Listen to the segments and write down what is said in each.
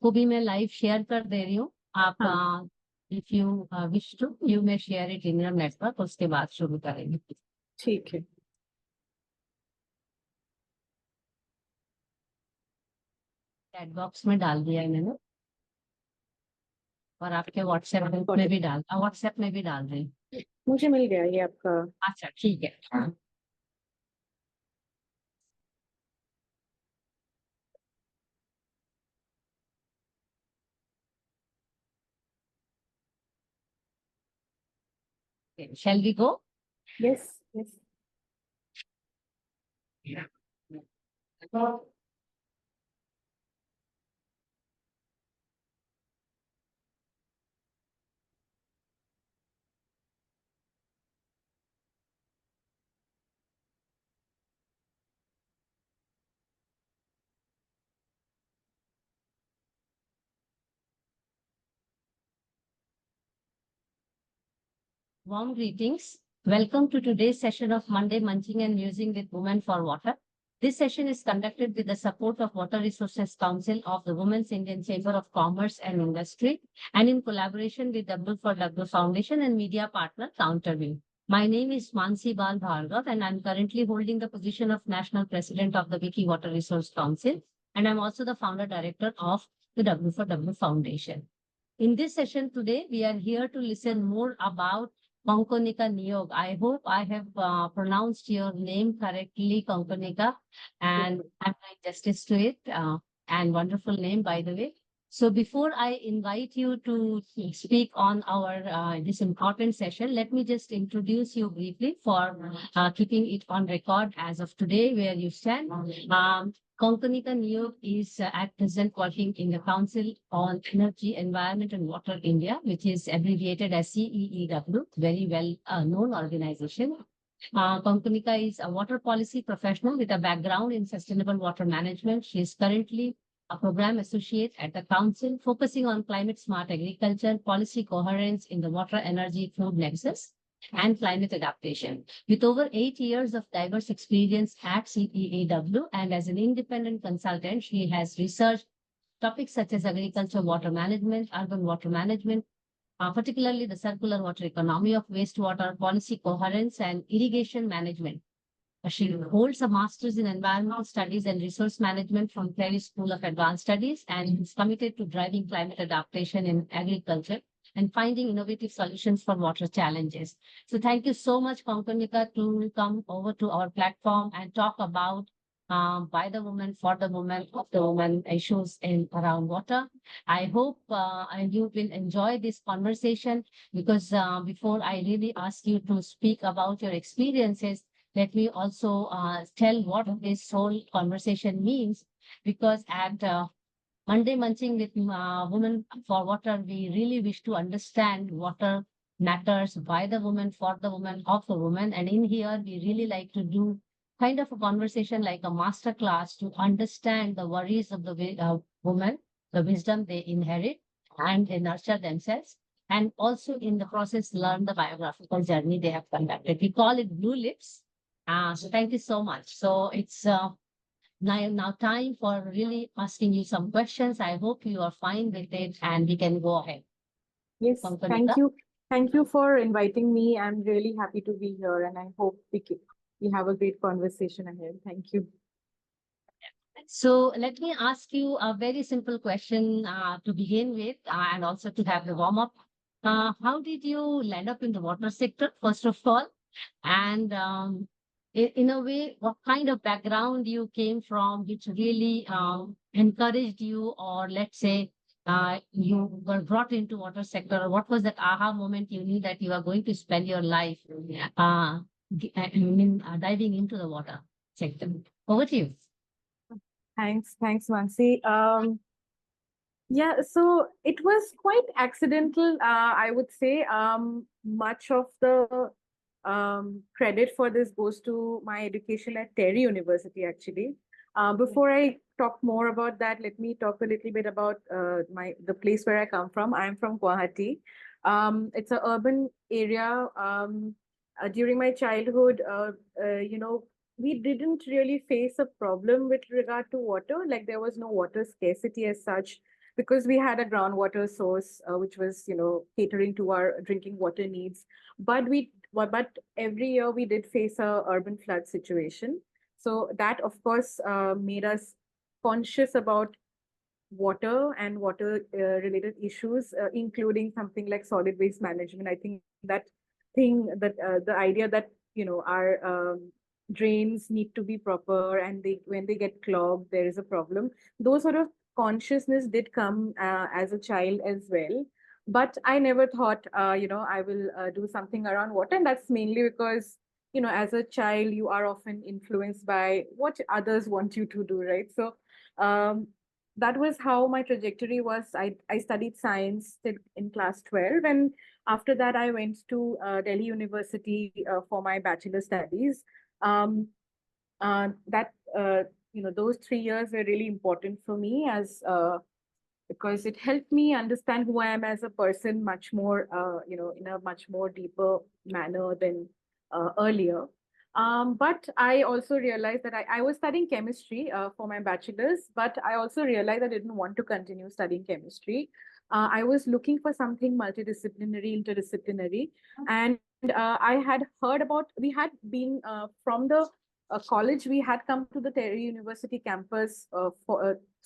को भी मैं लाइव शेयर कर दे रही हूँ। आप if you wish to you may share it in your network, उसके बाद शुरू करेंगे। ठीक है। चैट बॉक्स में डाल दिया है मैंने, और आपके व्हाट्सएप ग्रुप में भी व्हाट्सएप में भी डाल रही हूँ। मुझे मिल गया ये आपका। अच्छा ठीक है। Shall we go? Yes, yes. Warm greetings. Welcome to today's session of Monday Munching and Musing with Women for Water. This session is conducted with the support of Water Resources Council of the Women's Indian Chamber of Commerce and Industry, and in collaboration with W4W Foundation and media partner Counterview. My name is Mansi Bal Bhargav, and I'm currently holding the position of National President of the Wiki Water Resource Council, and I'm also the founder director of the W4W Foundation. In this session today, we are here to listen more about Kanganika Neog. I hope I have pronounced your name correctly, Kanganika, and I'm doing justice to it. And wonderful name, by the way. So before I invite you to speak on our this important session, let me just introduce you briefly for keeping it on record as of today, where you stand. Kanganika Neog is at present working in the Council on Energy, Environment and Water India, which is abbreviated as CEEW, very well known organization. Kanganika is a water policy professional with a background in sustainable water management. She is currently a program associate at the Council focusing on climate smart agriculture, policy coherence in the water, energy, food nexus, and climate adaptation. With over 8 years of diverse experience at CEEW and as an independent consultant, she has researched topics such as agriculture, water management, urban water management, particularly the circular water economy of wastewater, policy coherence, and irrigation management. She holds a master's in environmental studies and resource management from Prairie School of Advanced Studies, and is committed to driving climate adaptation in agriculture and finding innovative solutions for water challenges. So thank you so much, Kanganika, to come over to our platform and talk about by the woman, for the woman, of the woman issues in around water. I hope and you will enjoy this conversation, because before I really ask you to speak about your experiences, let me also tell what this whole conversation means, because at Monday Munching with Women for Water, we really wish to understand water matters by the woman, for the woman, of the woman. And in here, we really like to do kind of a conversation like a master class to understand the worries of the woman, the wisdom they inherit and they nurture themselves. And also in the process, learn the biographical journey they have conducted. We call it Blue Lips. So thank you so much. So it's now time for really asking you some questions. I hope you are fine with it and we can go ahead. Yes, Kanganika. thank you. Thank you for inviting me. I'm really happy to be here, and I hope we have a great conversation ahead. Thank you. So let me ask you a very simple question to begin with, and also to have the warm up. How did you land up in the water sector, first of all? And in a way, what kind of background you came from, which really encouraged you, or let's say you were brought into water sector? Or what was that aha moment you knew that you are going to spend your life diving into the water sector? Over to you. Thanks, Mansi. Yeah, so it was quite accidental, I would say. Much of the credit for this goes to my education at Terry University, actually. Before I talk more about that, let me talk a little bit about the place where I come from. I'm from Guwahati. It's an urban area. During my childhood, we didn't really face a problem with regard to water. Like, there was no water scarcity as such. because we had a groundwater source which was, catering to our drinking water needs. But every year we did face a urban flood situation. So that, of course, made us conscious about water and water related issues, including something like solid waste management. I think the idea that, our drains need to be proper, and when they get clogged, there is a problem. Those sort of consciousness did come as a child as well. But I never thought, I will do something around water. And that's mainly because, as a child, you are often influenced by what others want you to do, right? So, um, that was how my trajectory was. I studied science till in class 12. And after that, I went to Delhi University for my bachelor studies. Um, that those 3 years were really important for me, as because it helped me understand who I am as a person much more, in a much more deeper manner than earlier. But I also realized that I was studying chemistry for my bachelor's, but I also realized I didn't want to continue studying chemistry. I was looking for something multidisciplinary, interdisciplinary. And I had heard about, we had been from the college, we had come to the Terry University campus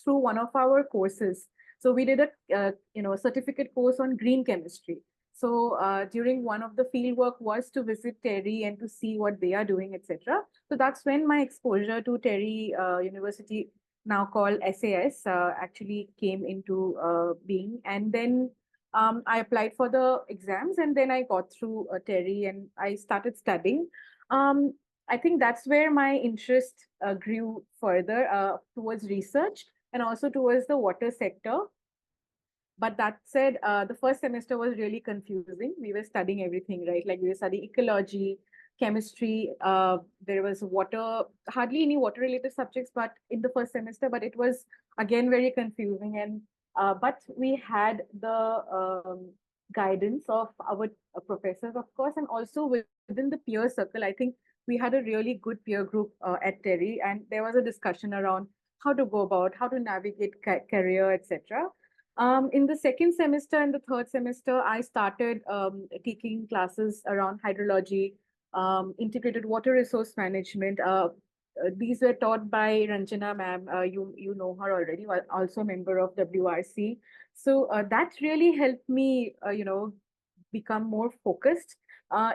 through one of our courses. So we did a certificate course on green chemistry. So during one of the field work was to visit Terry and to see what they are doing, etc. So that's when my exposure to Terry University, now called SAS, actually came into being. And then I applied for the exams, and then I got through Terry, and I started studying. Um, I think that's where my interest grew further towards research and also towards the water sector. But that said, the first semester was really confusing. We were studying everything, right? Like we were studying ecology, chemistry. There was water, hardly any water related subjects, but in the first semester, but it was again very confusing. And but we had the guidance of our professors, of course, and also within the peer circle. I think we had a really good peer group at Terry, and there was a discussion around how to go about, how to navigate career, etc. In the second semester and the third semester, I started taking classes around hydrology, integrated water resource management. These were taught by Ranjana ma'am. You know her already, also a member of WRC. So that really helped me, become more focused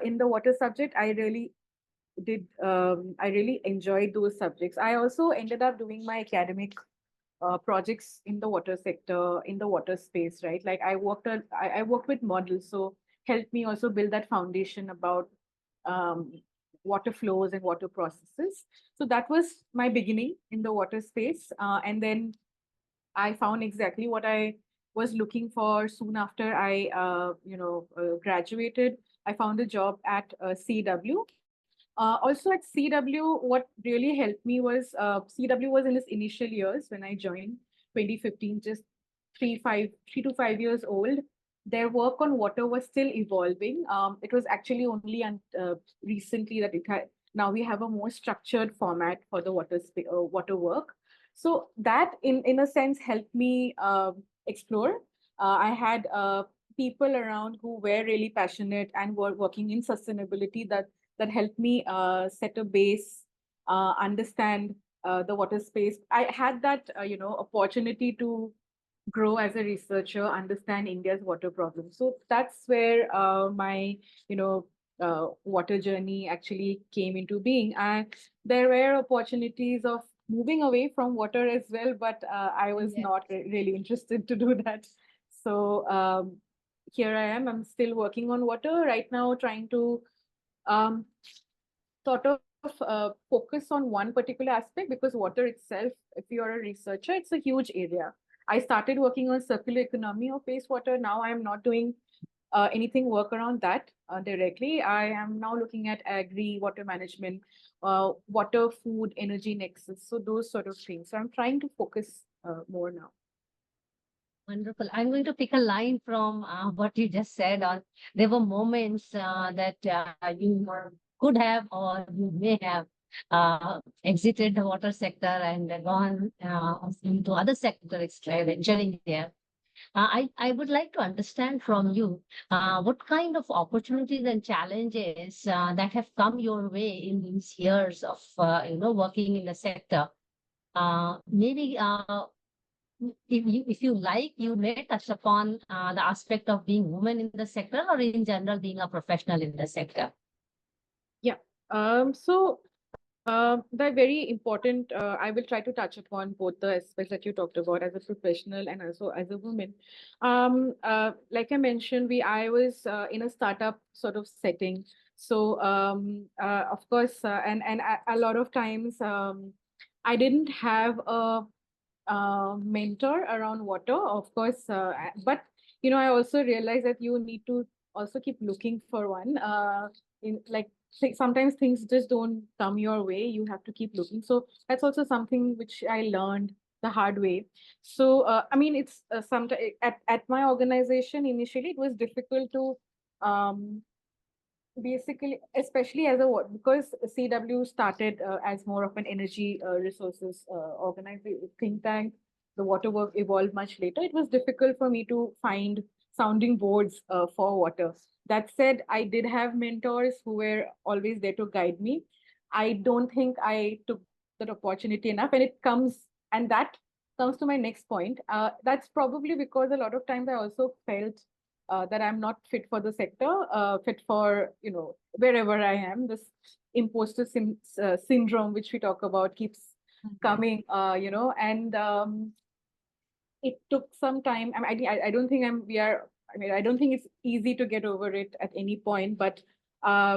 in the water subject. I really enjoyed those subjects. I also ended up doing my academic projects in the water sector, in the water space, right? Like I worked with models, so helped me also build that foundation about um, water flows and water processes. So that was my beginning in the water space. And then I found exactly what I was looking for soon after I, graduated. I found a job at CEEW. Also at CEEW, what really helped me was CEEW was in its initial years when I joined 2015, just 3 to 5 years old. Their work on water was still evolving. It was actually only recently that now we have a more structured format for the water work. So that in a sense helped me explore. I had people around who were really passionate and were working in sustainability, that helped me set a base, understand the water space. I had that, opportunity to grow as a researcher, understand India's water problems. So that's where my, water journey actually came into being. And there were opportunities of moving away from water as well, but I was not really interested to do that. So here I am. I'm still working on water right now, trying to um, sort of focus on one particular aspect, because water itself, if you're a researcher, it's a huge area. I started working on circular economy of wastewater. Now I'm not doing anything work around that directly. I am now looking at agri, water management, water, food, energy nexus. So those sort of things. So I'm trying to focus more now. Wonderful. I'm going to pick a line from what you just said on there were moments that you could have or you may have exited the water sector and gone into other sectors, venturing there. I would like to understand from you what kind of opportunities and challenges that have come your way in these years of working in the sector. Maybe if you like, you may touch upon the aspect of being woman in the sector, or in general being a professional in the sector. Yeah. They're very important. I will try to touch upon both the aspects that you talked about as a professional and also as a woman. Like I mentioned, I was in a startup sort of setting. So of course, and a lot of times I didn't have a mentor around water, of course. But I also realized that you need to also keep looking for one. In like sometimes things just don't come your way. You have to keep looking. So that's also something which I learned the hard way. So I mean, it's sometimes at my organization initially it was difficult to basically, especially as a because CEEW started as more of an energy resources organization think tank. The water work evolved much later. It was difficult for me to find sounding boards for water. That said, I did have mentors who were always there to guide me. I don't think I took that opportunity enough, and that comes to my next point. That's probably because a lot of times I also felt that I'm not fit for the sector, fit for, wherever I am. This imposter syndrome, which we talk about, keeps coming, and it took some time. I don't think I don't think it's easy to get over it at any point, but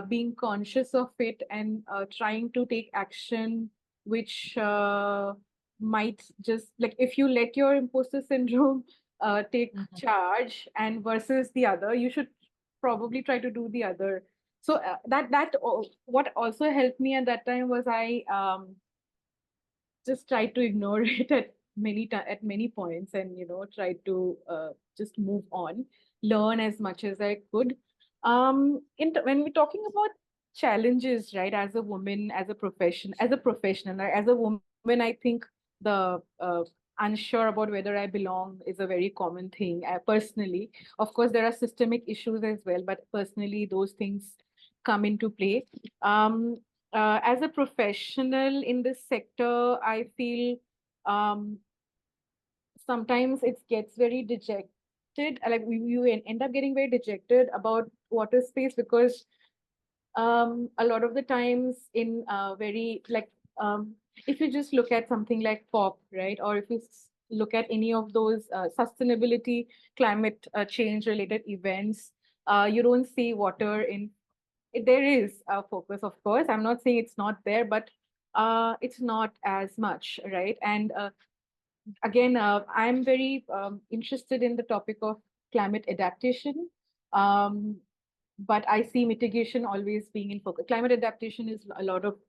being conscious of it and trying to take action, which might just like if you let your imposter syndrome take charge and versus the other, you should probably try to do the other. So what also helped me at that time was I just tried to ignore it at many points, and tried to just move on, learn as much as I could. When we're talking about challenges, right, as a woman, as a professional, as a woman, I think the unsure about whether I belong is a very common thing. Personally, of course there are systemic issues as well, but personally those things come into play. As a professional in this sector, I feel um, sometimes it gets very dejected. Like you end up getting very dejected about water space because a lot of the times in very like if you just look at something like pop, right, or if you look at any of those sustainability, climate change related events, you don't see water in there is a focus, of course. I'm not saying it's not there, but it's not as much, right? And again, I'm very interested in the topic of climate adaptation. Um, but I see mitigation always being in focus. Climate adaptation is a lot of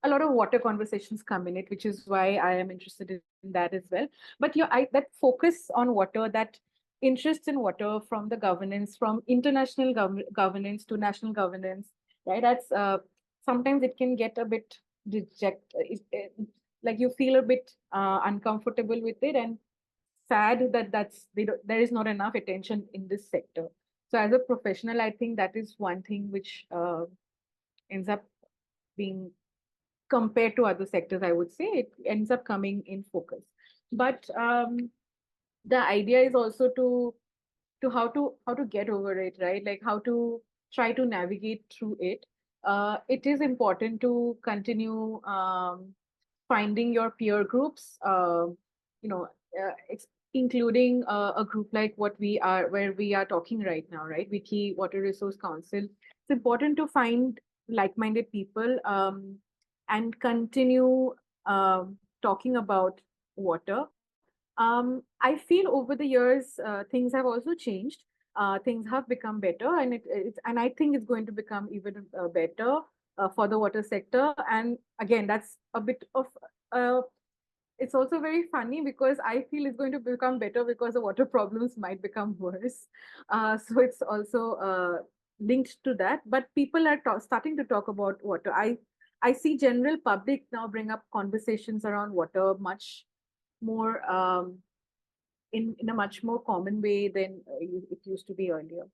water conversations come in it, which is why I am interested in that as well. But that focus on water, that interest in water from the governance, from international governance to national governance, right? That's sometimes it can get a bit like you feel a bit uncomfortable with it and sad that there is not enough attention in this sector. So as a professional, I think that is one thing which ends up being compared to other sectors, I would say it ends up coming in focus. But the idea is also to how to get over it, right? Like how to try to navigate through it. It is important to continue finding your peer groups, you know, including a group like where we are talking right now, right? Wiki Water Resource Council. It's important to find like-minded people and continue talking about water. I feel over the years, things have also changed. Things have become better, and and I think it's going to become even better for the water sector. And again, that's a bit of uh, it's also very funny because I feel it's going to become better because the water problems might become worse. So it's also linked to that. But people are starting to talk about water. I see general public now bring up conversations around water much more in a much more common way than it used to be earlier.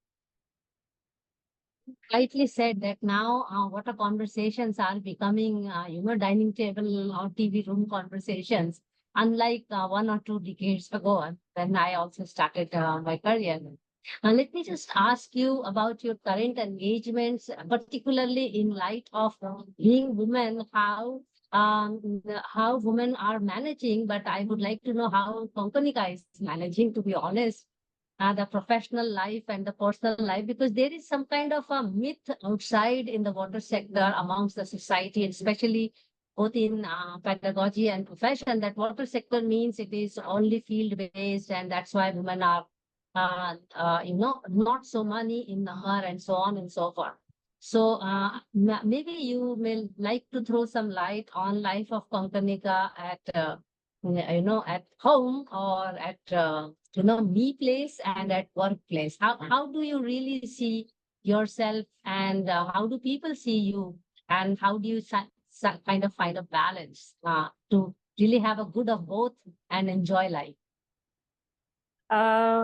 Rightly said that now water conversations are becoming, dining table or TV room conversations, unlike 1 or 2 decades ago when I also started my career. Let me just ask you about your current engagements, particularly in light of being women, how women are managing, but I would like to know how Kanganika is managing, to be honest, the professional life and the personal life, because there is some kind of a myth outside in the water sector amongst the society, especially both in pedagogy and profession, that water sector means it is only field based, and that's why women are, not so money in number and so on and so forth. So maybe you may like to throw some light on life of Kanganika at at home or at me place and at workplace. How do you really see yourself, and how do people see you, and how do you kind of find a balance to really have a good of both and enjoy life?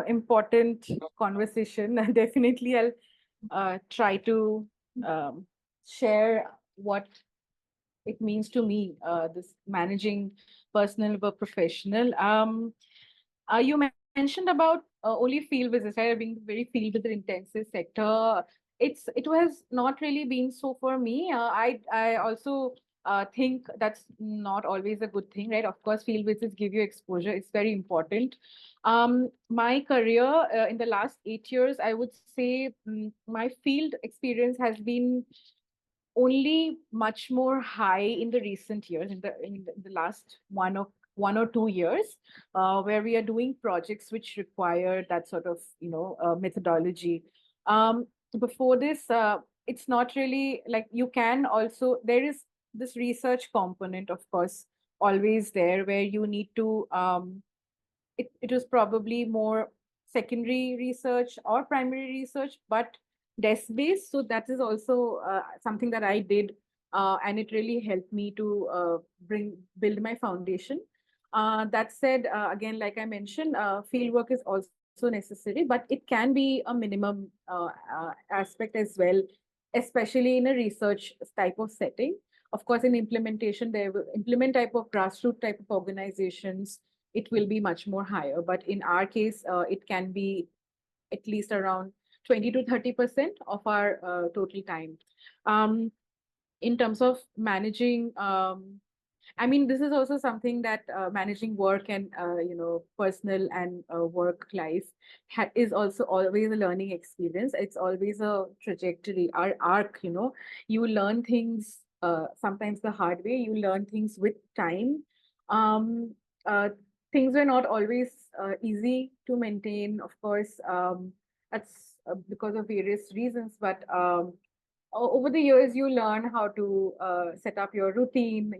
Important conversation. Definitely, I'll try to share what it means to me, this managing personal or professional. You mentioned about only field visits, right? Being very field visit intensive sector. It has not really been so for me. I also think that's not always a good thing, right? Of course, field visits give you exposure. It's very important. My career in the last 8 years, I would say my field experience has been only much more high in the recent years, in the last 1 or 2 years, where we are doing projects which require that sort of methodology. Um, Before this, it's not really like you can also there is this research component, of course, always there where you need to it was probably more secondary research or primary research, but desk based. So that is also something that I did, and it really helped me to build my foundation. That said, again, like I mentioned, field work is also necessary, but it can be a minimum aspect as well, especially in a research type of setting. Of course, in implementation, there will implement type of grassroots type of organizations, it will be much more higher. But in our case, it can be at least around 20 to 30% of our total time. Um, in terms of managing, I mean, this is also something that managing work and personal and work life is also always a learning experience. It's always a trajectory, our arc. You learn things sometimes the hard way. You learn things with time. Um, uh, Things were not always easy to maintain, of course. That's because of various reasons, but over the years you learn how to set up your routine,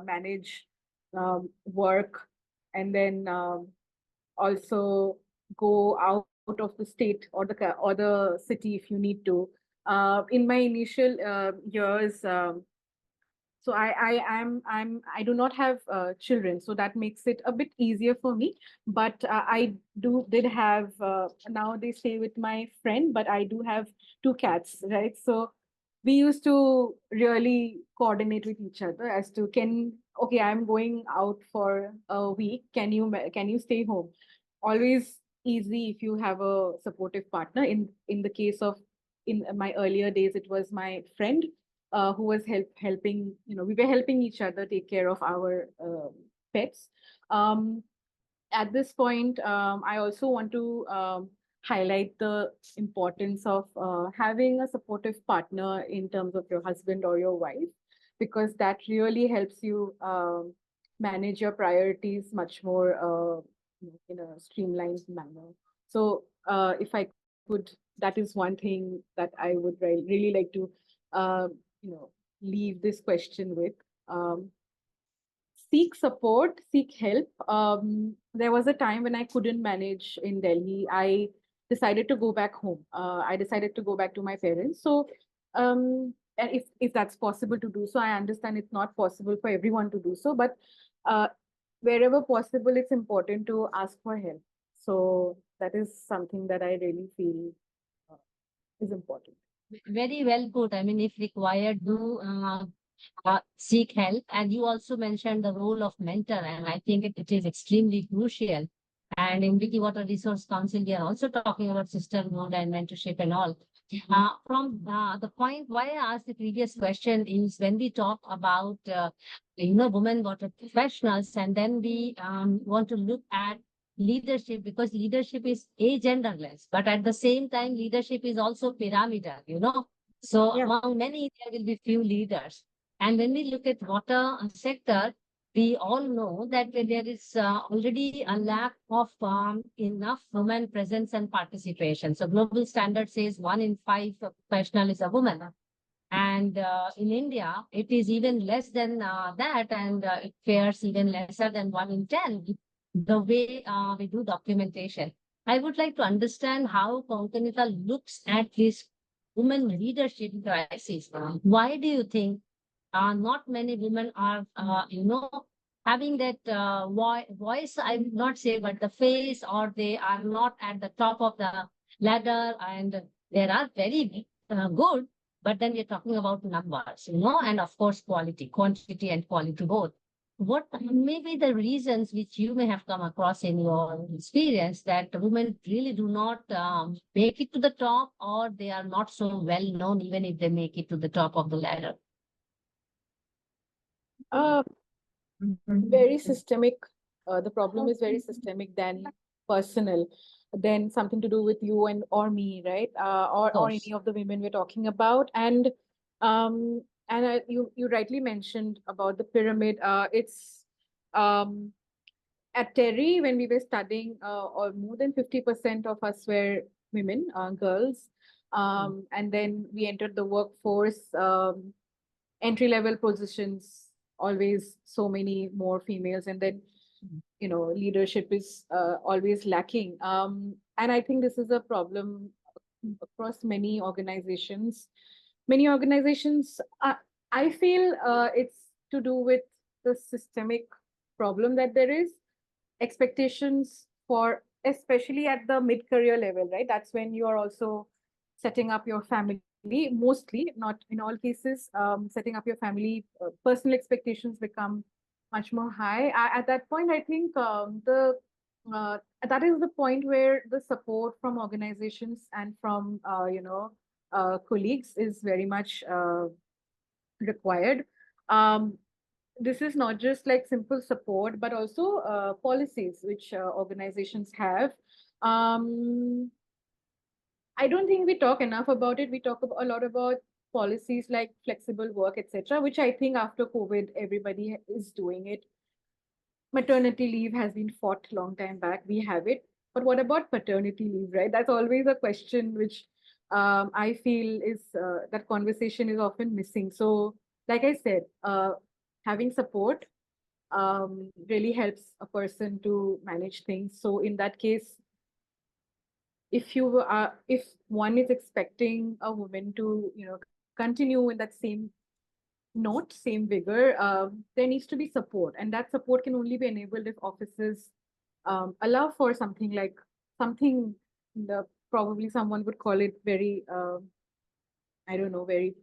manage work, and then also go out of the state or the city if you need to. In my initial years, so I do not have children, so that makes it a bit easier for me. But I did have now they stay with my friend, but I do have two cats, right? So we used to really coordinate with each other as to okay, I'm going out for a week. Can you stay home? Always easy if you have a supportive partner. In the case of in my earlier days, it was my friend who was helping, we were helping each other take care of our pets. Um, at this point, I also want to highlight the importance of having a supportive partner in terms of your husband or your wife, because that really helps you manage your priorities much more in a streamlined manner. So if I could, that is one thing that I would really like to uh, you know, leave this question with. Um, Seek support, seek help. There was a time when I couldn't manage in Delhi. I decided to go back home. I decided to go back to my parents. So, and if that's possible to do so, I understand it's not possible for everyone to do so, but uh, wherever possible, it's important to ask for help. So that is something that I really feel is important. Very well put. I mean, if required, do seek help. And you also mentioned the role of mentor, and I think it is extremely crucial. And in Wiki Water Resource Council, we are also talking about sisterhood and mentorship and all. From the point why I asked the previous question is when we talk about women water professionals, and then we want to look at leadership, because leadership is agenderless, but at the same time, leadership is also pyramidal. So Yeah. among many, there will be few leaders. And when we look at water sector, we all know that there is already a lack of enough women presence and participation. So global standard says 1 in 5 professional is a woman. And in India, it is even less than that, and it fares even lesser than 1 in 10, the way we do documentation. I would like to understand how Kanganika looks at this women leadership crisis. Why do you think not many women are, having that voice, I would not say, but the face, or they are not at the top of the ladder, and there are very good, but then we're talking about numbers, and of course, quantity and quality both. What may be the reasons which you may have come across in your experience that women really do not make it to the top, or they are not so well known, even if they make it to the top of the ladder? Uh, Very systemic. The problem is very systemic than personal, than something to do with you and or me, right? Of Or any course. of the women we're talking about. And you rightly mentioned about the pyramid. It's um, at Terry, when we were studying, or more than 50% of us were women, girls. And then we entered the workforce. Entry level positions, always so many more females, and then leadership is always lacking. And I think this is a problem across many organizations. I feel it's to do with the systemic problem that there is. Expectations for, especially at the mid-career level, right? That's when you are also setting up your family, mostly, not in all cases. Setting up your family, personal expectations become much more high. At that point, I think the that is the point where the support from organizations and from colleagues is very much required. Um, this is not just like simple support, but also policies which organizations have. Um, I don't think we talk enough about it. We talk a lot about policies like flexible work, etc., which I think after COVID, everybody is doing it. Maternity leave has been fought long time back. We have it. But what about paternity leave, right? That's always a question which I feel is that conversation is often missing. So, like I said, having support really helps a person to manage things. So, in that case, if one is expecting a woman to continue in that same note, same vigor, there needs to be support, and that support can only be enabled if offices allow for something, the probably someone would call it very I don't know, very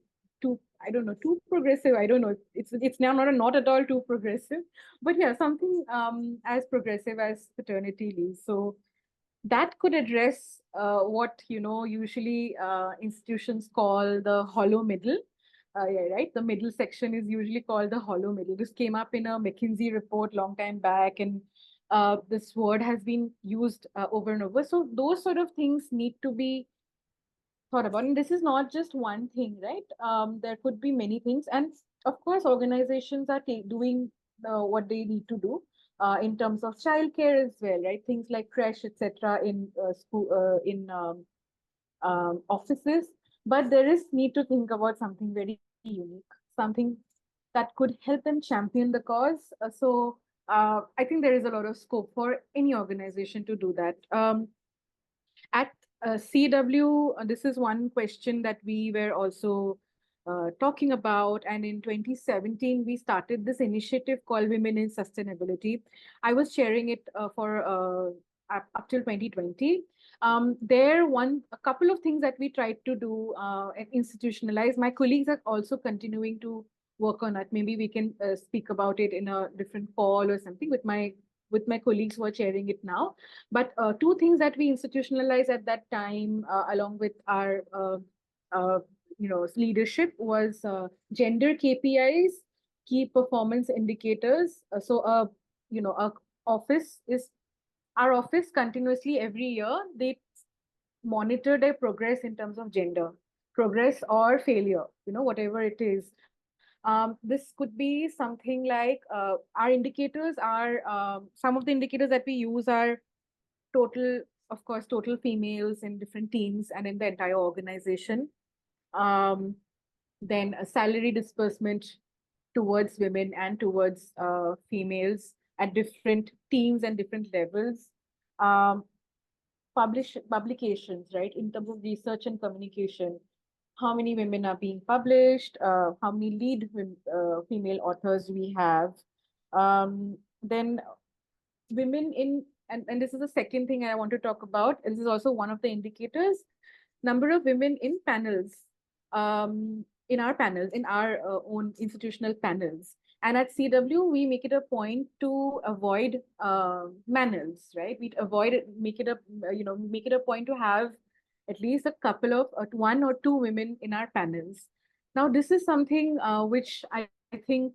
too, I don't know, too progressive. I don't know. It's now not at all too progressive, but yeah, something as progressive as paternity leave. So that could address what usually institutions call the hollow middle. Yeah, right. The middle section is usually called the hollow middle. This came up in a McKinsey report long time back, and this word has been used over and over. So those sort of things need to be thought about. And this is not just one thing, right? There could be many things. And of course, organizations are doing what they need to do in terms of childcare as well, right? Things like creche, etc., in school, in offices. But there is need to think about something very unique, something that could help them champion the cause. I think there is a lot of scope for any organization to do that. At CEEW, this is one question that we were also talking about. And in 2017, we started this initiative called Women in Sustainability. I was chairing it for up till 2020. A couple of things that we tried to do and institutionalize. My colleagues are also continuing to work on it. Maybe we can speak about it in a different call or something with my colleagues who are chairing it now. But two things that we institutionalized at that time, along with our leadership, was gender KPIs, key performance indicators. Our office is our office continuously every year they monitor their progress in terms of gender progress or failure, whatever it is. This could be something like our indicators are some of the indicators that we use are total, of course, total females in different teams and in the entire organization. um, then a salary disbursement towards women and towards females at different teams and different levels. Um, publications, right? In terms of research and communication, how many women are being published, how many female authors we have. Then women in, and this is the second thing I want to talk about. This is also one of the indicators, number of women in panels, in our own institutional panels. And at CEEW, we make it a point to avoid manels, right? We avoid it, make it a point to have at least a couple of one or two women in our panels. Now, this is something which I think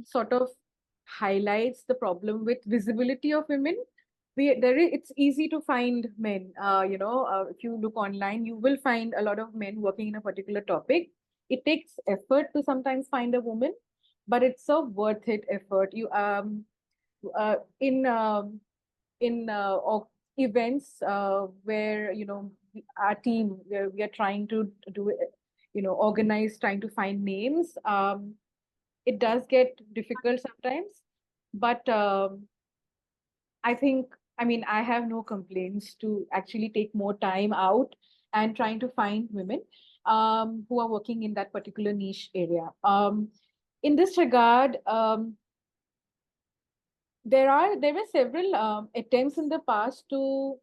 sort of highlights the problem with visibility of women. It's easy to find men. If you look online, you will find a lot of men working in a particular topic. It takes effort to sometimes find a woman, but it's a worth it effort. You uh, in um in events where our team, where we are trying to do it, organize, trying to find names. It does get difficult sometimes, but I think, I mean, I have no complaints to actually take more time out and trying to find women who are working in that particular niche area. In this regard, there were several attempts in the past to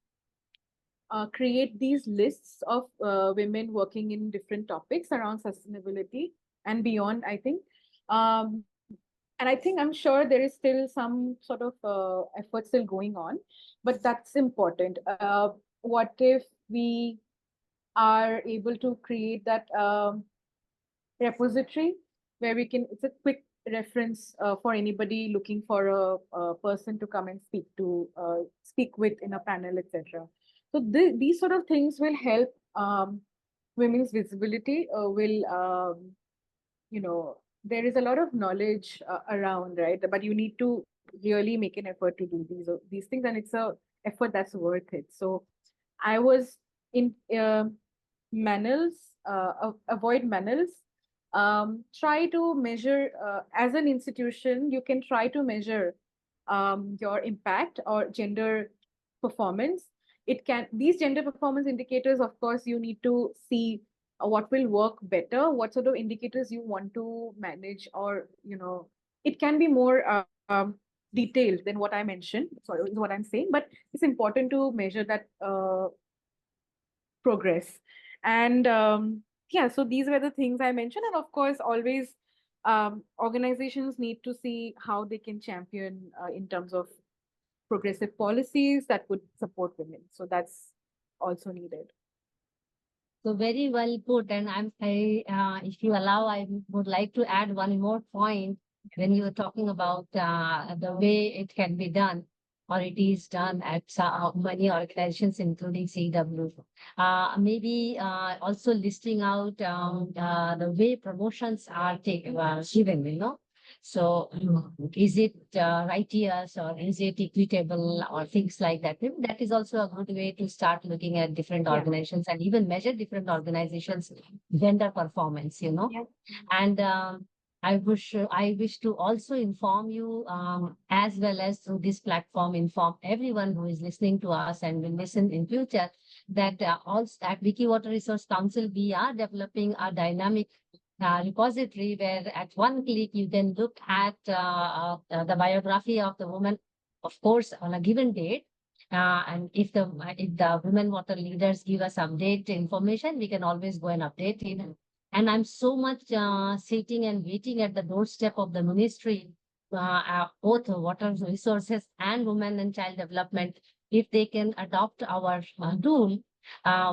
create these lists of women working in different topics around sustainability and beyond, I think. Um, and I think, I'm sure there is still some sort of effort still going on, but that's important. What if we are able to create that repository where we can, it's a quick reference for anybody looking for a person to come and speak with in a panel, etc. So these sort of things will help women's visibility, there is a lot of knowledge around, right? But you need to really make an effort to do these things, and it's a effort that's worth it. So I was in manels, avoid manels. Try to measure, as an institution, you can try to measure your impact or gender performance. These gender performance indicators, of course, you need to see what will work better, what sort of indicators you want to manage, or, it can be more detailed than what I mentioned. Sorry, is what I'm saying, but it's important to measure that progress. And yeah, so these were the things I mentioned. And of course, always organizations need to see how they can champion in terms of progressive policies that would support women. So that's also needed. So very well put. And if you allow, I would like to add one more point when you were talking about the way it can be done, or it is done at many organizations, including CEEW. Maybe also listing out the way promotions are given, So is it righteous, or is it equitable, or things like that? Maybe that is also a good way to start looking at different Yeah. organizations and even measure different organizations' gender performance, Yeah. And I wish to also inform you, as well as through this platform, inform everyone who is listening to us and will listen in future, that also at Wiki Water Resource Council, we are developing a dynamic repository where at one click you can look at the biography of the woman, of course, on a given date, And if the women water leaders give us update information, we can always go and update it. And I'm so much sitting and waiting at the doorstep of the ministry, both water resources and women and child development. If they can adopt our rule,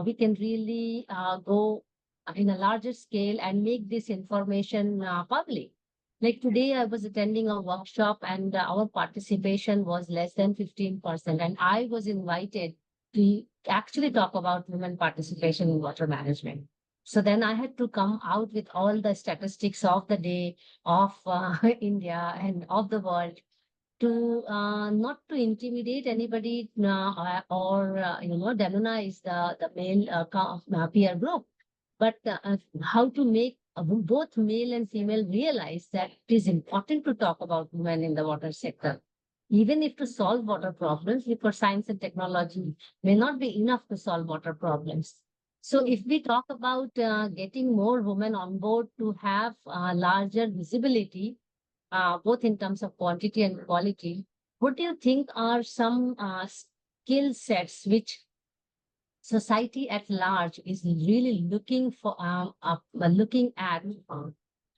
we can really go in a larger scale and make this information public. Like today, I was attending a workshop and our participation was less than 15%. And I was invited to actually talk about women participation in water management. So then I had to come out with all the statistics of the day of India and of the world to not to intimidate anybody or demonize the male peer group, but how to make both male and female realize that it is important to talk about women in the water sector. Even if to solve water problems, because science and technology may not be enough to solve water problems. So if we talk about getting more women on board to have larger visibility, both in terms of quantity and quality, what do you think are some skill sets which society at large is really looking for looking at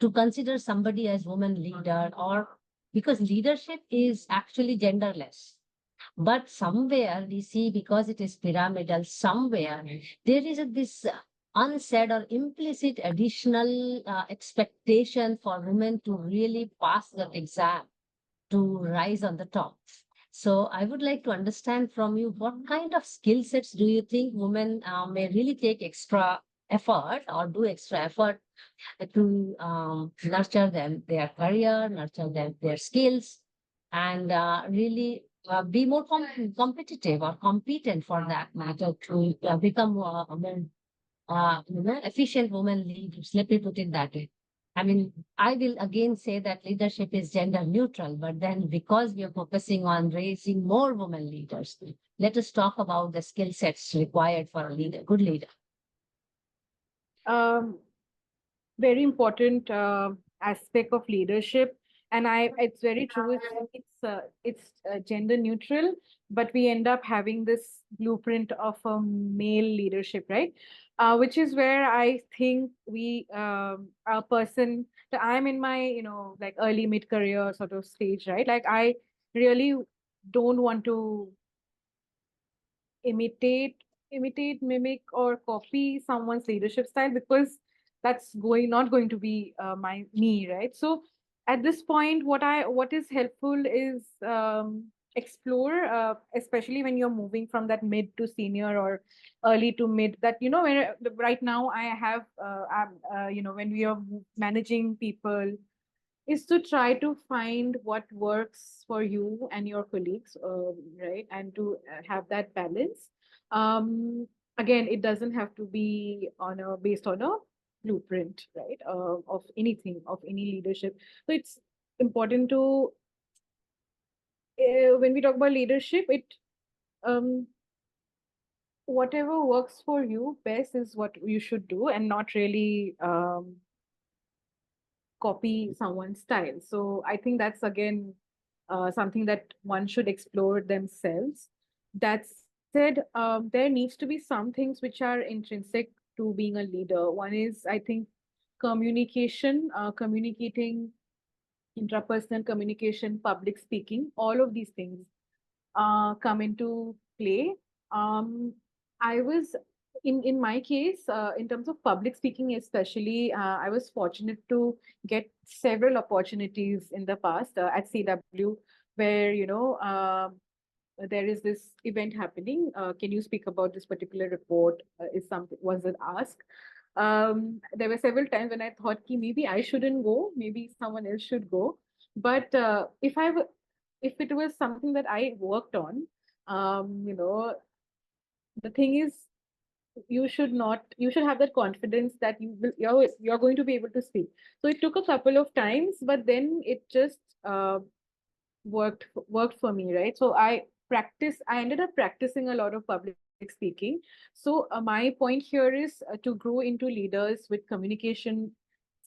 to consider somebody as woman leader, or because leadership is actually genderless, but somewhere we see, because it is pyramidal, somewhere there is this unsaid or implicit additional expectation for women to really pass that exam to rise on the top. So I would like to understand from you, what kind of skill sets do you think women may really take extra effort or do extra effort to nurture them, their career, nurture them, their skills, and really be more competitive or competent for that matter to become more efficient women leaders. Let me put it that way. I mean, I will again say that leadership is gender neutral, but then because we are focusing on raising more women leaders, let us talk about the skill sets required for a leader, good leader. Um, very important aspect of leadership, and it's very true, it's gender neutral, but we end up having this blueprint of a male leadership, right? Which is where I think a person that I'm in my like early mid career sort of stage, right? Like I really don't want to imitate, mimic, or copy someone's leadership style, because that's not going to be me, right? So at this point, what is helpful is explore, especially when you're moving from that mid to senior or early to mid, that where right now I have when we are managing people, is to try to find what works for you and your colleagues, right? And to have that balance. Again, it doesn't have to be based on a blueprint, right? Of anything, of any leadership. So it's important to, when we talk about leadership, um, whatever works for you best is what you should do, and not really copy someone's style. So I think that's again something that one should explore themselves. That said, there needs to be some things which are intrinsic to being a leader. One is, I think, communication, communicating, intrapersonal communication, public speaking, all of these things come into play. Um, I was in my case, in terms of public speaking, especially, I was fortunate to get several opportunities in the past at CEEW, where there is this event happening. Can you speak about this particular report? Is something was it asked? There were several times when I thought, ki maybe I shouldn't go, maybe someone else should go. But if it was something that I worked on, the thing is, you should have that confidence that you're going to be able to speak. So it took a couple of times, but then it just worked for me, right? So I ended up practicing a lot of public speaking. So my point here is to grow into leaders with communication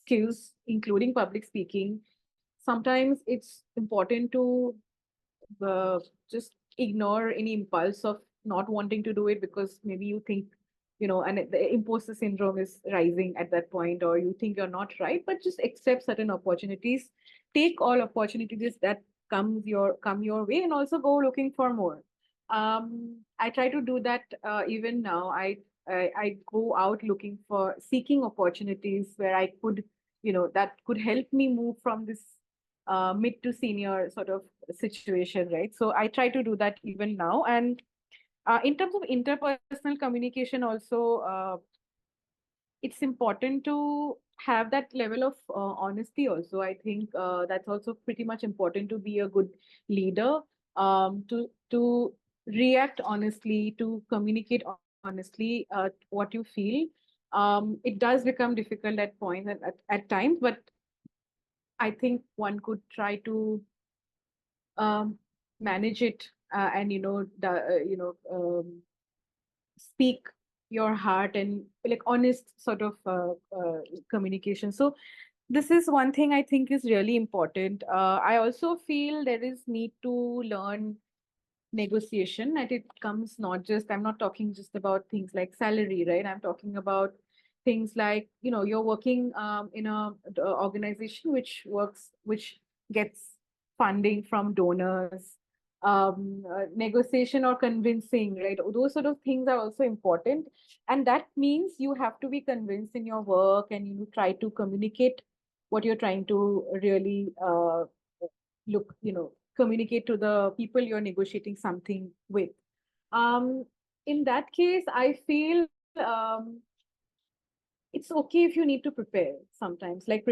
skills, including public speaking. Sometimes it's important to uh, just ignore any impulse of not wanting to do it because maybe you think, and the imposter syndrome is rising at that point, or you think you're not right, but just accept certain opportunities, take all opportunities that come your way, and also go looking for more. I try to do that even now. I go out looking for seeking opportunities where I could, that could help me move from this mid to senior sort of situation, right? So I try to do that even now. And in terms of interpersonal communication, also, it's important to have that level of honesty. Also, I think that's also pretty much important to be a good leader. To react honestly, to communicate honestly what you feel. It does become difficult at points and at times, but I think one could try to um, manage it, and speak your heart, and like honest sort of communication. So this is one thing I think is really important. I also feel there is need to learn negotiation, and it comes not just, I'm not talking just about things like salary, right? I'm talking about things like, you're working in a organization which gets funding from donors. Negotiation or convincing, right? Those sort of things are also important, and that means you have to be convinced in your work, and you try to communicate what you're trying to really look, communicate to the people you're negotiating something with. Um, in that case, I feel it's okay if you need to prepare sometimes, like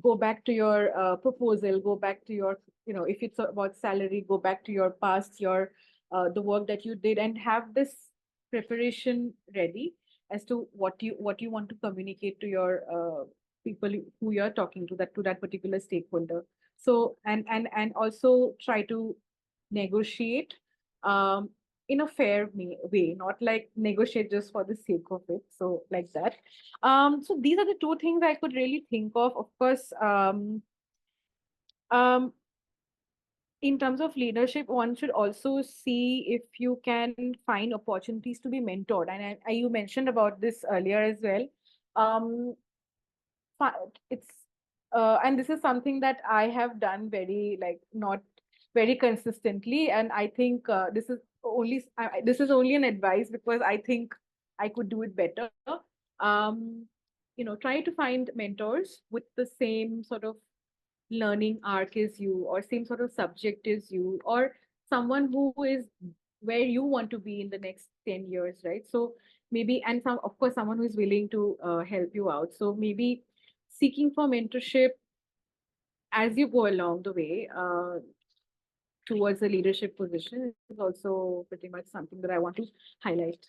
go back to your proposal, go back to your, if it's about salary, go back to your past, your the work that you did, and have this preparation ready as to what you want to communicate to your people who you're talking to that particular stakeholder. So and also try to negotiate um in a fair way, not like negotiate just for the sake of it. So like that. So these are the two things I could really think of. Of course, um, in terms of leadership, one should also see if you can find opportunities to be mentored. And you mentioned about this earlier as well. Um, it's and this is something that I have done very, like, not very consistently, and I think this is only an advice because I think I could do it better. um Try to find mentors with the same sort of learning arc as you, or same sort of subject as you, or someone who is where you want to be in the next 10 years, right? So maybe, and some, of course, someone who is willing to help you out. So maybe seeking for mentorship as you go along the way towards a leadership position is also pretty much something that I want to highlight.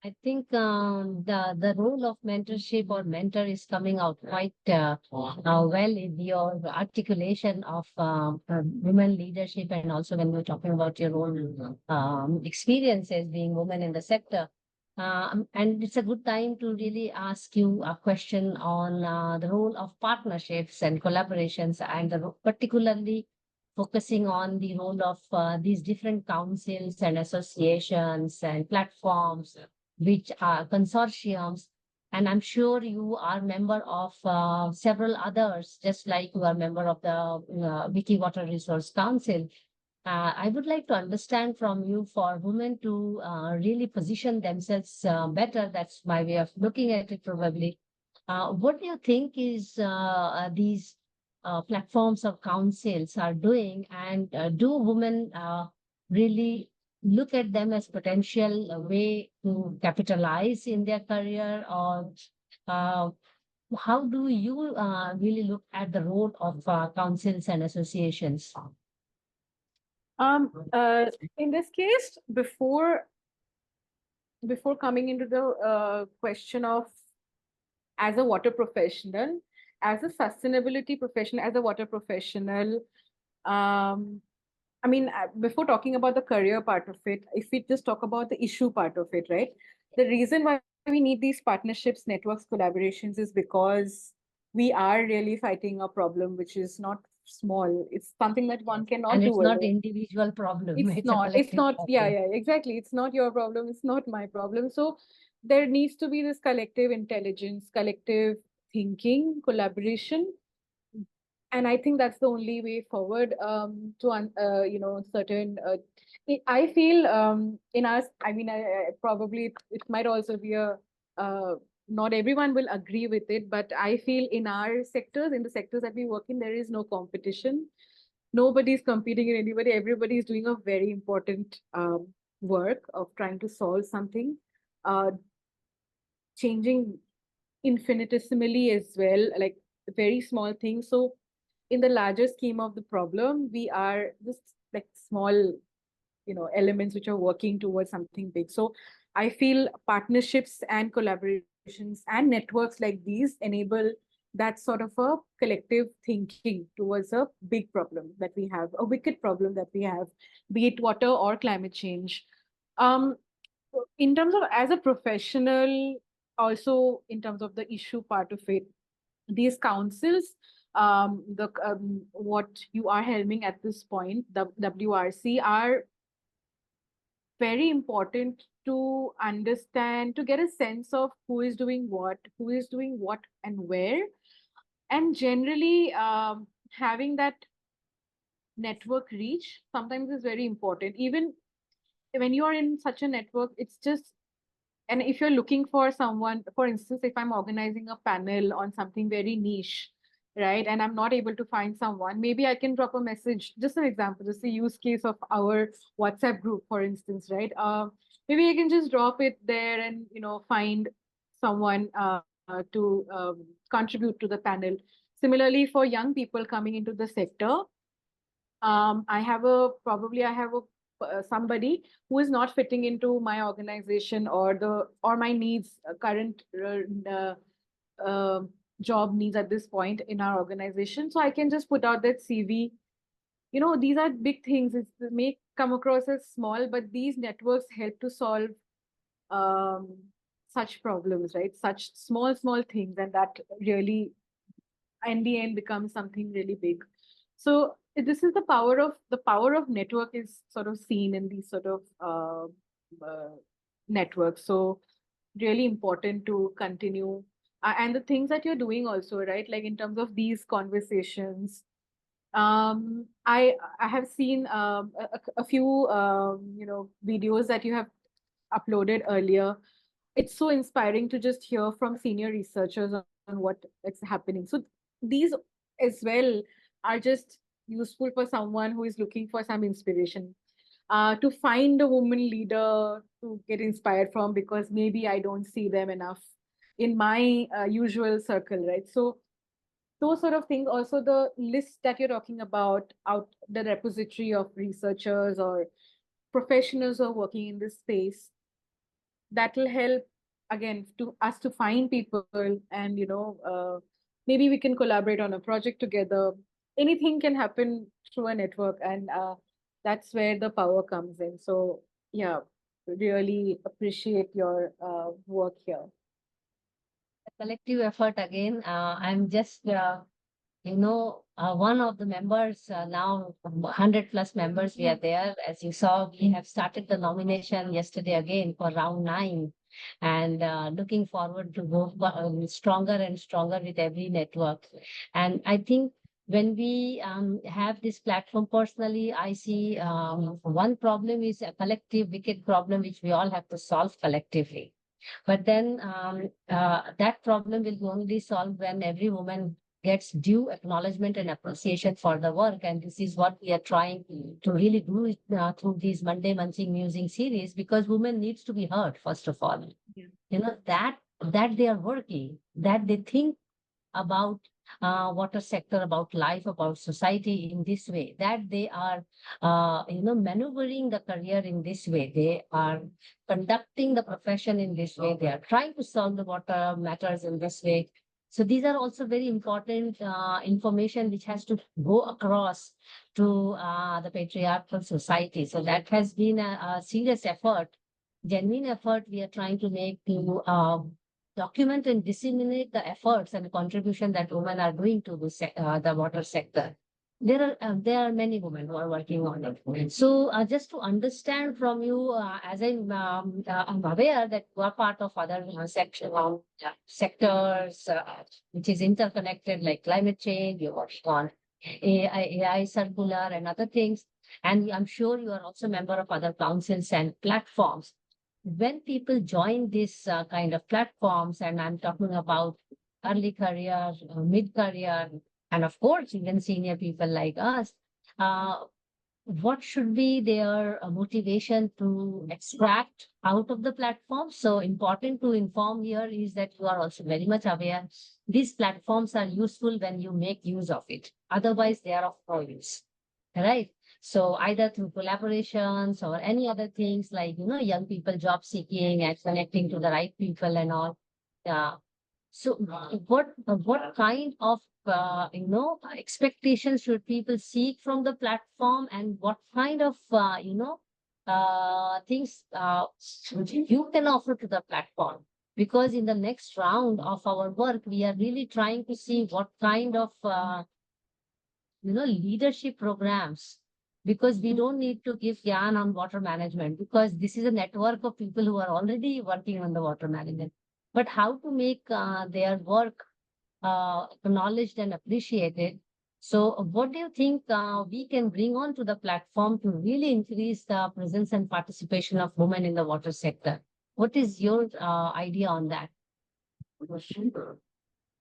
I think the role of mentorship or mentor is coming out quite well in your articulation of women leadership, and also when we're talking about your own experiences being women in the sector. And it's a good time to really ask you a question on the role of partnerships and collaborations, and particularly focusing on the role of these different councils and associations and platforms which are consortiums. And I'm sure you are member of several others, just like you are member of the Wiki Water Resource Council. I would like to understand from you, for women to really position themselves better. That's my way of looking at it, probably. What do you think is these platforms or councils are doing, and do women really look at them as potential way to capitalize in their career, or uh, how do you really look at the role of councils and associations? Um, uh, in this case, before coming into the question of as a water professional, as a sustainability professional, as a water professional, um, I mean, before talking about the career part of it, if we just talk about the issue part of it, right? The reason why we need these partnerships, networks, collaborations is because we are really fighting a problem which is not small. It's something that one cannot And do it's not alone. individual problem. It's It's a not, it's collective not, yeah, problem. yeah, exactly. It's not your problem. It's not my problem. So there needs to be this collective intelligence, collective thinking, collaboration. And I think that's the only way forward certain. I feel in us. I mean, probably it might also be a. Not everyone will agree with it, but I feel in our sectors, in the sectors that we work in, there is no competition. Nobody's competing in anybody. Everybody is doing a very important work of trying to solve something, uh, changing infinitesimally as well, like very small things. So in the larger scheme of the problem, we are just like small, elements which are working towards something big. So I feel partnerships and collaborations and networks like these enable that sort of a collective thinking towards a big problem that we have, a wicked problem that we have, be it water or climate change. Um, in terms of as a professional, also in terms of the issue part of it, these councils, what you are helming at this point, the WRC, are very important to understand, to get a sense of who is doing what and where. And generally, having that network reach sometimes is very important. Even when you are in such a network, it's just, and if you're looking for someone, for instance, if I'm organizing a panel on something very niche, right, and I'm not able to find someone, maybe I can drop a message, just an example, just a use case of our WhatsApp group, for instance, right? Maybe I can just drop it there and, find someone to contribute to the panel. Similarly, for young people coming into the sector, I have a somebody who is not fitting into my organization or my needs, current uh, job needs at this point in our organization. So I can just put out that CV. These are big things. It may come across as small, but these networks help to solve um, such problems, right? Such small things, and that really in the end becomes something really big. So this is the power of network is sort of seen in these sort of networks. So really important to continue. And the things that you're doing also, right? Like in terms of these conversations, I have seen a few videos that you have uploaded earlier. It's so inspiring to just hear from senior researchers on what is happening. So these as well are just useful for someone who is looking for some inspiration, to find a woman leader to get inspired from, because maybe I don't see them enough in my usual circle, right? So those sort of things. Also, the list that you're talking about, out the repository of researchers or professionals who are working in this space, that will help again to us to find people, and maybe we can collaborate on a project together. Anything can happen through a network, and that's where the power comes in. So yeah, really appreciate your work here. Collective effort again. I'm just one of the members, now 100 plus members, we are there. As you saw, we have started the nomination yesterday again for round 9, and looking forward to go stronger and stronger with every network. And I think when we have this platform, personally, I see one problem is a collective wicked problem, which we all have to solve collectively. But then that problem will only solve when every woman gets due acknowledgement and appreciation for the work. And this is what we are trying to really do through these Monday Munching-Musing series, because women needs to be heard, first of all. Yeah. That they are working, that they think about water sector, about life, about society in this way, that they are, maneuvering the career in this way. They are conducting the profession in this way. They are trying to solve the water matters in this way. So these are also very important information which has to go across to the patriarchal society. So that has been a serious effort, genuine effort we are trying to make to document and disseminate the efforts and contribution that women are doing to the water sector. there are many women who are working on it. So just to understand from you, as I'm aware that you are part of other sectors which is interconnected, like climate change. You're working on AI circular and other things, and I'm sure you are also a member of other councils and platforms. When people join this kind of platforms, and I'm talking about early career, mid career, and of course, even senior people like us, uh, what should be their motivation to extract out of the platform? So important to inform here is that you are also very much aware these platforms are useful when you make use of it. Otherwise, they are of no use. Right? So either through collaborations or any other things like, young people job seeking and connecting to the right people and all. Yeah. So what kind of expectations should people seek from the platform, and what kind of things you can offer to the platform? Because in the next round of our work, we are really trying to see what kind of leadership programs, because we don't need to give Gyan on water management, because this is a network of people who are already working on the water management. But how to make their work acknowledged and appreciated. So, what do you think we can bring on to the platform to really increase the presence and participation of women in the water sector? What is your idea on that?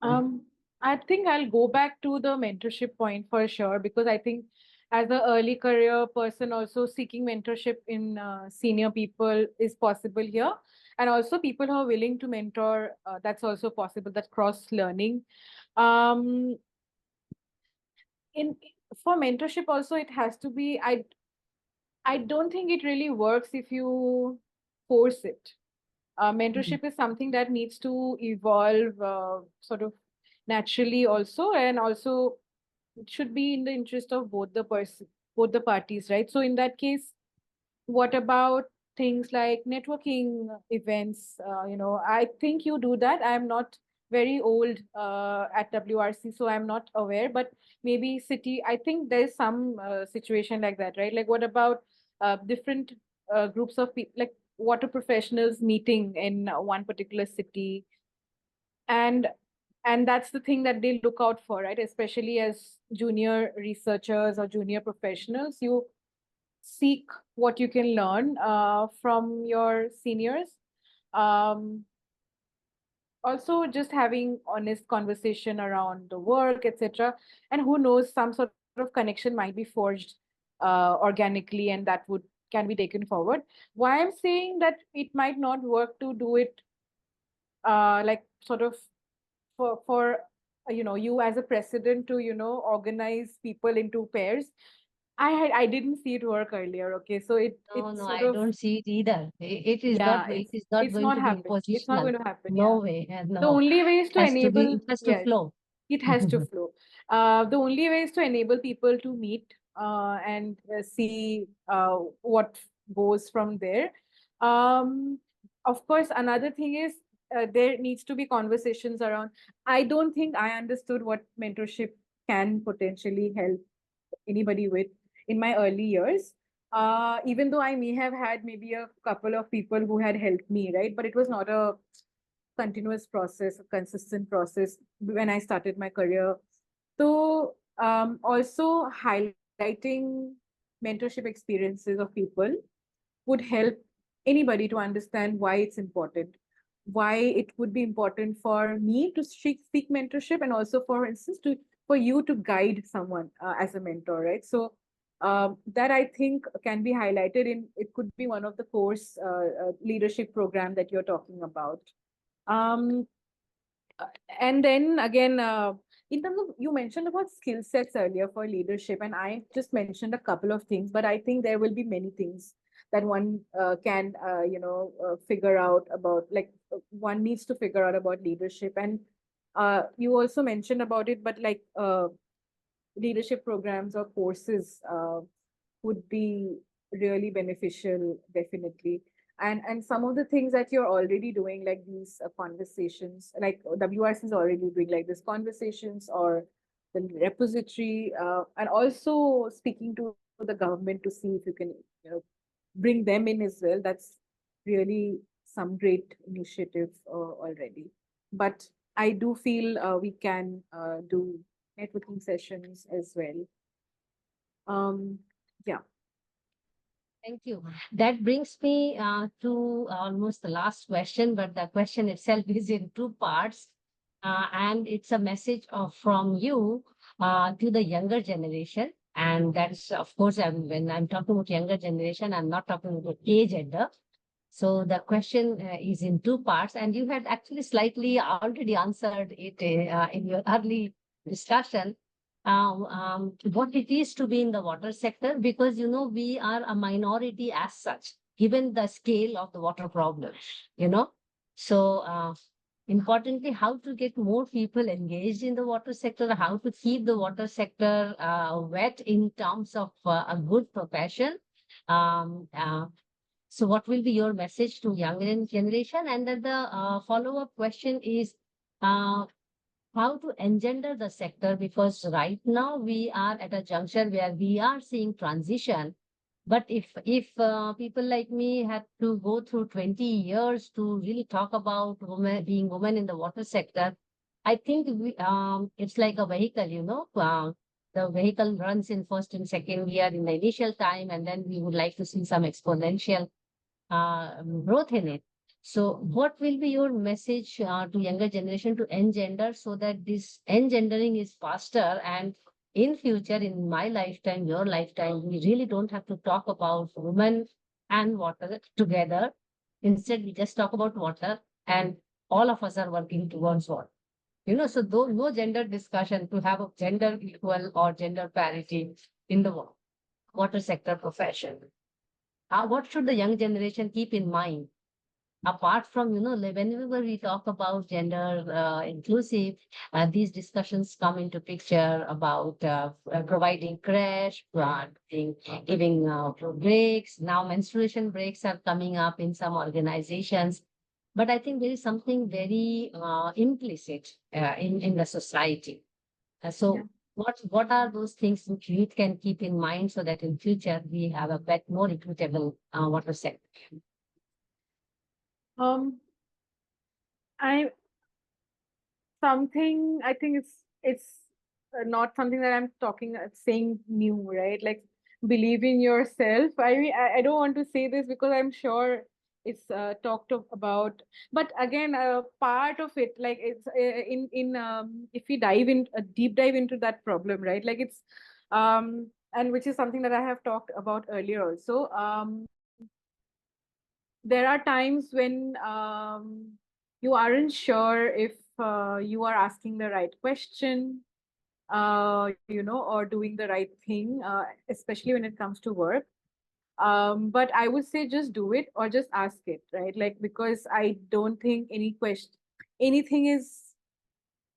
Um, I think I'll go back to the mentorship point for sure, because I think as an early career person, also seeking mentorship in senior people is possible here. And also people who are willing to mentor, that's also possible, that cross learning. Um, in For mentorship also, it has to be, I don't think it really works if you force it. Mhm. Mentorship is something that needs to evolve sort of naturally also, and also it should be in the interest of both the parties, right? So in that case, what about things like networking events? I think you do that. I'm not very old at WRC, so I'm not aware, but maybe city, I think there's some situation like that, right? Like what about different groups of people, like water professionals meeting in one particular city, and that's the thing that they look out for, right? Especially as junior researchers or junior professionals, you seek what you can learn from your seniors. Um, Also, just having honest conversation around the work, etc. And who knows, some sort of connection might be forged organically, and that would can be taken forward. Why I'm saying that it might not work to do it like sort of for you as a president to organize people into pairs. I didn't see it work earlier. Okay, so No, it's no, sort I of, don't see it either. yeah, It is not it's going not to be happening. It's not impositional. going to happen. Yeah, No way. the No, only way is to has to be. enable. It has to Yeah, flow. it has to flow. The only way is to enable people to meet and see what goes from there. Um, of course, another thing is there needs to be conversations around. I don't think I understood what mentorship can potentially help anybody with in my early years. Even though I may have had maybe a couple of people who had helped me, right? But it was not a continuous process, a consistent process when I started my career. So, also highlighting mentorship experiences of people would help anybody to understand why it's important, why it would be important for me to seek mentorship, and also, for instance, for you to guide someone as a mentor, right? So that I think can be highlighted in, it could be one of the course leadership program that you're talking about. Um, and then again, in terms of, you mentioned about skill sets earlier for leadership, and I just mentioned a couple of things, but I think there will be many things that one can, figure out about, like one needs to figure out about leadership. And you also mentioned about it, but like leadership programs or courses would be really beneficial, definitely. And some of the things that you're already doing, like these conversations, like WRC is already doing like these conversations, or the repository, and also speaking to the government to see if you can, bring them in as well. That's really some great initiative already. But I do feel we can do networking sessions as well. Yeah. Thank you. That brings me to almost the last question, but the question itself is in two parts. And it's a message from you to the younger generation. And that's, of course, when I'm talking about younger generation, I'm not talking about age gender. So the question is in two parts, and you had actually slightly already answered it in your early discussion. What it is to be in the water sector, because we are a minority as such, given the scale of the water problem. You know, so importantly, how to get more people engaged in the water sector, how to keep the water sector wet in terms of a good profession. Um, uh, so what will be your message to younger generation? And then the follow-up question is uh, how to engender the sector, because right now we are at a juncture where we are seeing transition. But if people like me had to go through 20 years to really talk about being women in the water sector, I think it's like a vehicle, the vehicle runs in first and second gear in the initial time, and then we would like to see some exponential growth in it. So what will be your message to younger generation to engender, so that this engendering is faster, and in future, in my lifetime, your lifetime, we really don't have to talk about women and water together. Instead, we just talk about water, and all of us are working towards what? So though no gender discussion, to have a gender equal or gender parity in the water sector profession. What should the young generation keep in mind? Apart from, whenever we talk about gender inclusive, these discussions come into picture about providing crash, giving breaks. Now menstruation breaks are coming up in some organizations. But I think there is something very implicit in the society. So Yeah. what are those things which youth can keep in mind, so that in future we have a more equitable water sector? Um, I something I think it's not something that I'm saying new, right? Like believe in yourself. I mean, I don't want to say this because I'm sure it's talked about, but again, part of it, like it's in if we dive in a deep dive into that problem, right? Like it's and which is something that I have talked about earlier also. There are times when you aren't sure if you are asking the right question, or doing the right thing, especially when it comes to work. But I would say just do it or just ask it, right? Like, because I don't think anything is,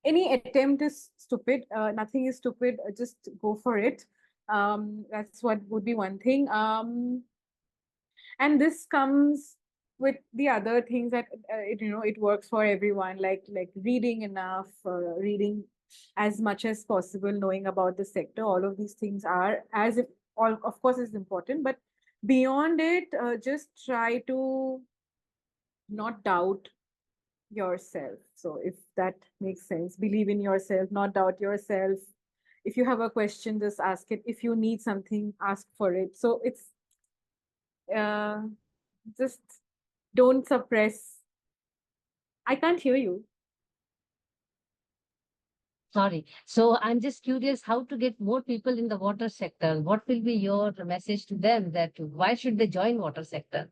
any attempt is stupid. Nothing is stupid. Just go for it. That's what would be one thing. And this comes with the other things that it works for everyone, like reading enough, reading as much as possible, knowing about the sector. All of these things are, as if all of course is important, but beyond it, just try to not doubt yourself. So if that makes sense, believe in yourself, not doubt yourself. If you have a question, just ask it. If you need something, ask for it. So it's uh, just don't suppress. I can't hear you. Sorry. So I'm just curious how to get more people in the water sector. What will be your message to them, that why should they join water sector?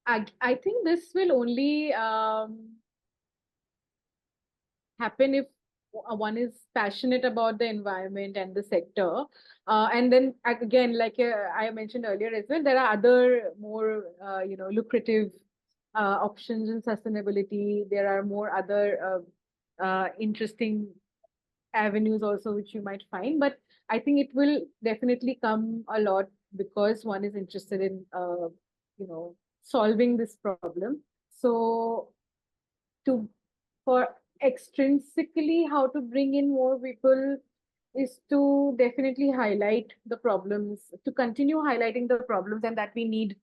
I think this will only happen if one is passionate about the environment and the sector. And then again, like I mentioned earlier as well, there are other more lucrative options in sustainability. There are more other interesting avenues also which you might find. But I think it will definitely come a lot because one is interested in solving this problem. So to for extrinsically how to bring in more people is to definitely highlight the problems, to continue highlighting the problems, and that we need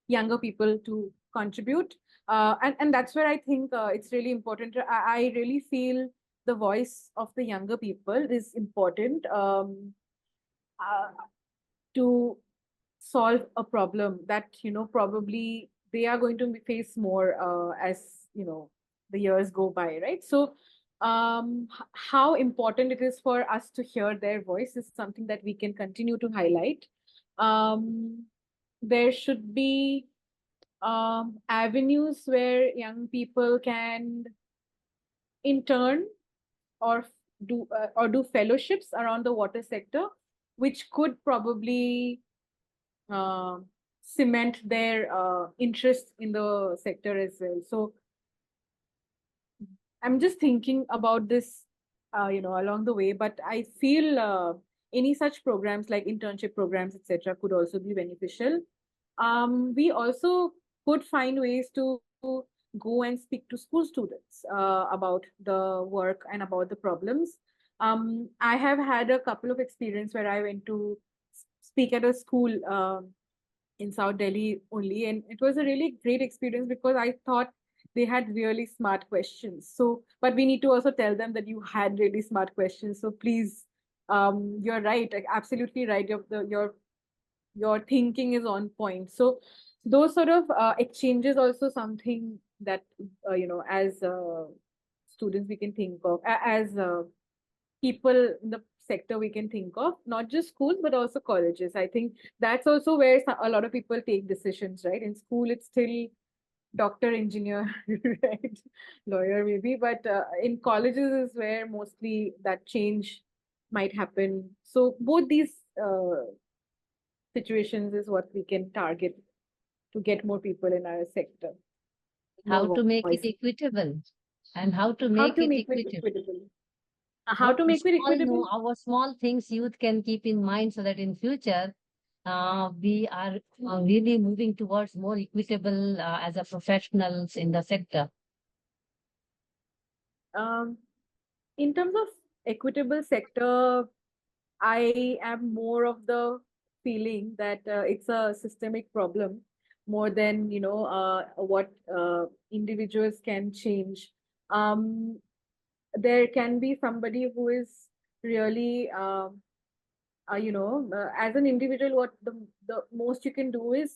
younger people to contribute. And that's where I think it's really important. I really feel the voice of the younger people is important uh, to solve a problem that, probably they are going to face more as, the years go by, right? So how important it is for us to hear their voice is something that we can continue to highlight. There should be avenues where young people can intern or do fellowships around the water sector, which could probably uh, cement their interest in the sector as well. So I'm just thinking about this, along the way. But I feel any such programs like internship programs, etc., could also be beneficial. We also could find ways to go and speak to school students about the work and about the problems. I have had a couple of experience where I went to speak at a school in South Delhi only, and it was a really great experience because I thought they had really smart questions. So, but we need to also tell them that you had really smart questions. So please, you're right, like, absolutely right. Your thinking is on point. So those sort of exchanges also something that as students we can think of, as people in the sector we can think of, not just schools but also colleges. I think that's also where a lot of people take decisions, right? In school it's still doctor, engineer, right, lawyer maybe, but in colleges is where mostly that change might happen. So both these situations is what we can target to get more people in our sector, How more to make it voices. equitable and how to How make to it make it equitable. equitable? How What to make it small, equitable? no, our small things youth can keep in mind so that in future we are really moving towards more equitable as a professionals in the sector. Um, in terms of equitable sector, I am more of the feeling that it's a systemic problem more than what individuals can change. Um, there can be somebody who is really as an individual, what the most you can do is,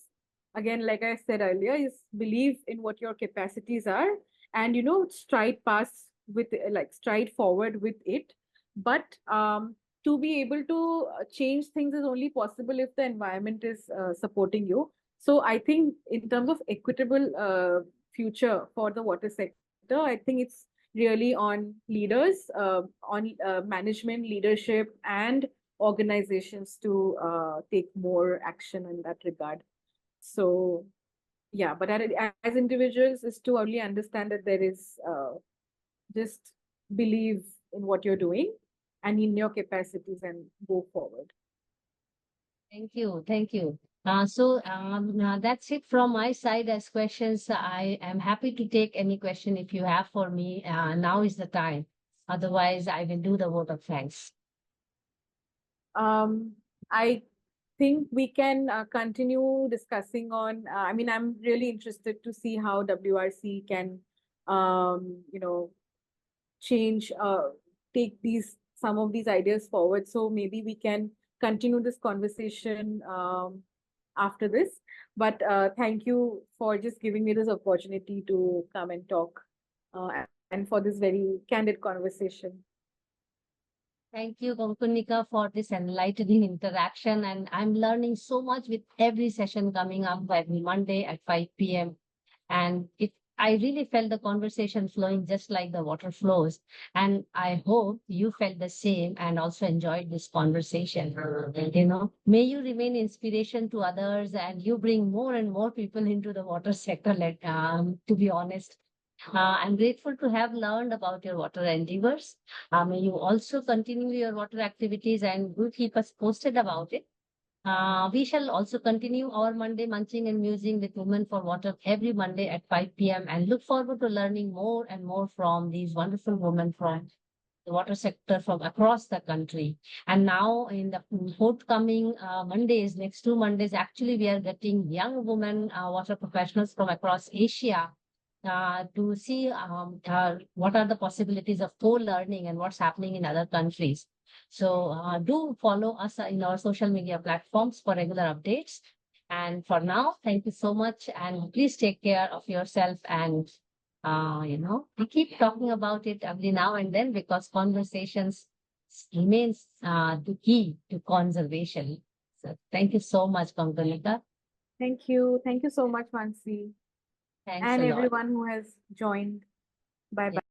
again, like I said earlier, is believe in what your capacities are, and stride forward with it. But to be able to change things is only possible if the environment is supporting you. So I think in terms of equitable future for the water sector, I think it's really on leaders, on management, leadership, and organizations to take more action in that regard. So yeah, but as individuals is to only understand that there is just believe in what you're doing and in your capacities and go forward. Thank you. Thank you. That's it from my side as questions. I am happy to take any question if you have for me. Now is the time. Otherwise, I will do the vote of thanks. I think we can continue discussing on. I mean, I'm really interested to see how WRC can, change, take these some of these ideas forward. So maybe we can continue this conversation after this. But thank you for just giving me this opportunity to come and talk and for this very candid conversation. Thank you, Kanganika, for this enlightening interaction. And I'm learning so much with every session coming up every Monday at 5 p.m. And I really felt the conversation flowing just like the water flows. And I hope you felt the same and also enjoyed this conversation. May you remain inspiration to others and you bring more and more people into the water sector, to be honest. I'm grateful to have learned about your water endeavors. May you also continue your water activities and do keep us posted about it. We shall also continue our Monday Munching and Musing with Women for Water every Monday at 5 p.m. and look forward to learning more and more from these wonderful women from the water sector from across the country. And now in the forthcoming Mondays, next 2 Mondays, actually we are getting young women water professionals from across Asia to see what are the possibilities of co-learning and what's happening in other countries. So do follow us in our social media platforms for regular updates. And for now, thank you so much. And please take care of yourself. And, we keep talking about it every now and then because conversations remains the key to conservation. So thank you so much, Kanganika. Thank you. Thank you so much, Mansi, Thanks and a lot. everyone who has joined. Bye bye.